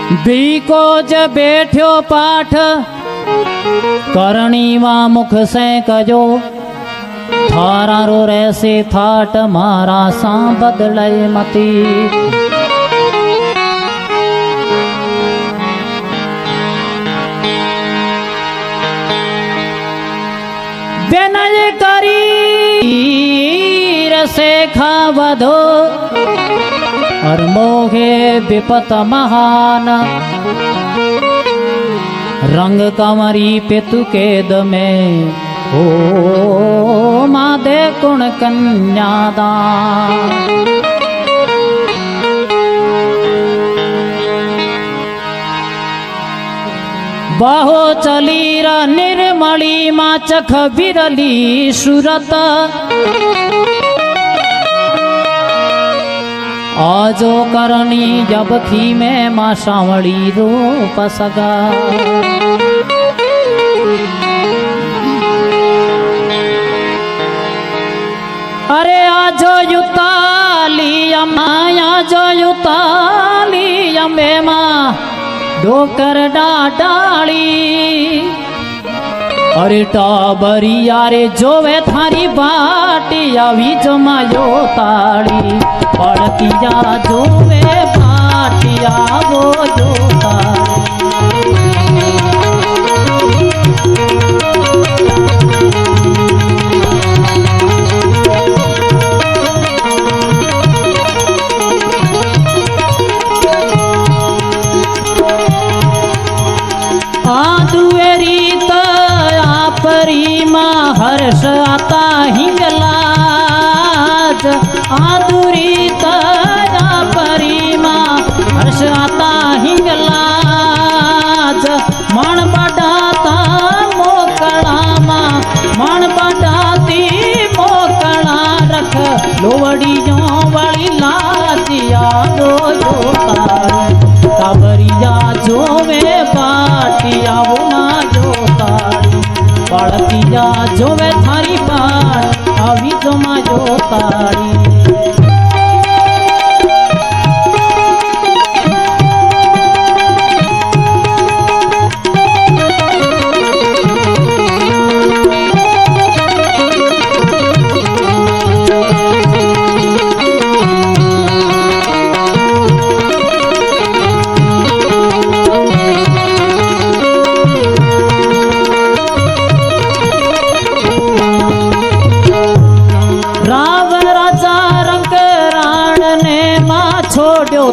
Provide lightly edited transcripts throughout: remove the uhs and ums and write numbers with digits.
बीको ज बैठ्यो पाठ करणी वा मुख से कजो थारा रो रहसे थाट मारा सा बदलय मती। बेनय करी रसे खावधो और मोहे विपत महान रंग कंवरी पितु केद में ओ मादे कुण कन्यादान। बाहो चली रा निर्मली माँ चख बिरली सूरत आजो करनी जब खी में माँ सांवड़ी रूप सगा। अरे आजो युताली अम्मा आजो युताली अम्बे माँ डोकर डाली। अरे टाबरी यारे जोवे थारी बाटी आवी जमायो ताड़ी पड़ती जा जोवे बाटी आवो जो ताड़ी। हर्ष आता हिंगलाज आदुरी तया परिमा हर्ष आता हिंगलाज मन बढ़ाता मोकड़ा मन बढ़ाती मोकड़ा रख लोवड़ियों वाली लाजिया दो जोतारी कावरिया जोवे बाटिया वो ना जोतारी पड़ती जा जोवे थारी बात अभी जमा जो तारी।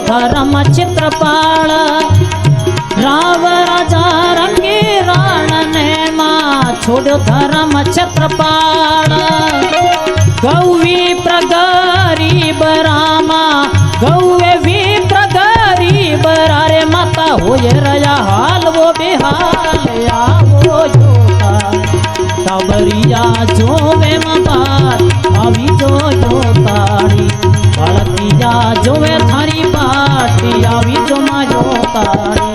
धर्म चित्रपाल राव राजा रंगी राण ने माँ छोड़ो धर्म चित्रपाल। गौवी प्रगरी बरामा गौवे भी प्रगरी बरारे माता हो रया हाल वो बेहाल या वो जोता तबरिया जोवे मबार अभी जो जोताड़ी पड़तिया जोवे थारी बाटी आवी जो मा जोताड़ी।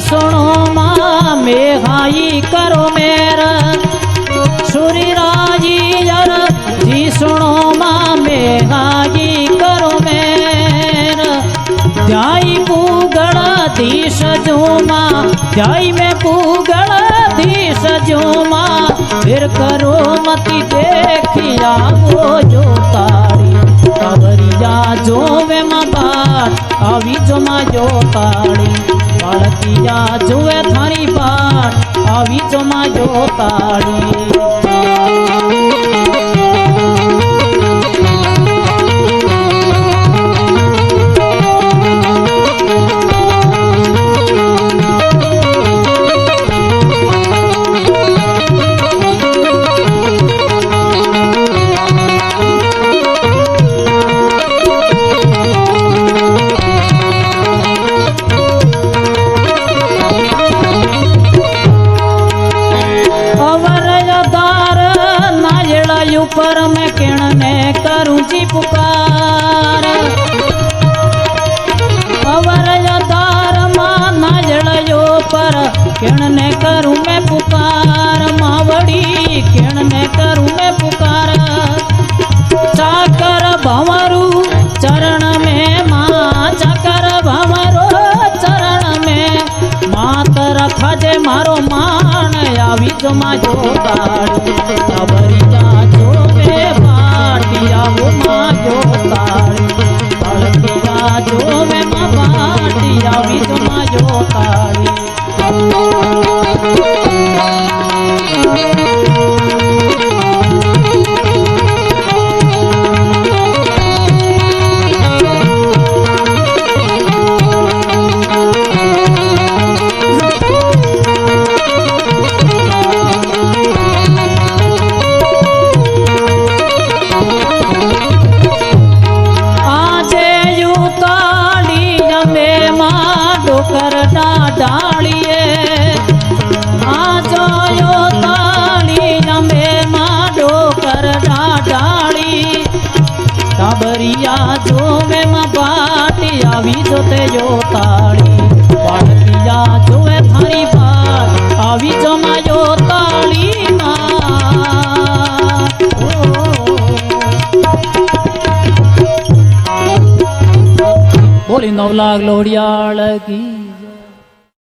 सुनो माँ मेघाई करो मेरा सूरी राजी यार जी सुनो माँ मेघाई करो मेरा जाई पूगड़ा धीश जो माँ जाई में पूगड़ा धीश जो माँ फिर करो मती देखिया वो जो तारी कवरिया जो वे माँ बात अभी जो माँ जो तारी पड़तिया जुए थारी बाट अभी जमा जो ताड़ी। पुकार अवर यदार मां नाजड़यो पर केण ने करूं मैं पुकार मावड़ी केण ने करूं मैं पुकार चाकर भंवरू चरण में मां चाकर भंवरो चरण में मात रखाजे मारो मान आवी जो मां जो ताड़ी अवरी जा जो वे पाटिया वो मां जो ताड़ी पलकिया जो वे मां पाटिया आवी जो मां जो ताड़ी कर डालिए आजो यो ताली नमे माडो कर डाली टाबरिया जो में मां बाटी आवी जो ते जो ताली बाटिया जो है थारी बात आवी जो मां जो ताली मां बोली नवलाग लोहड़ियाल की।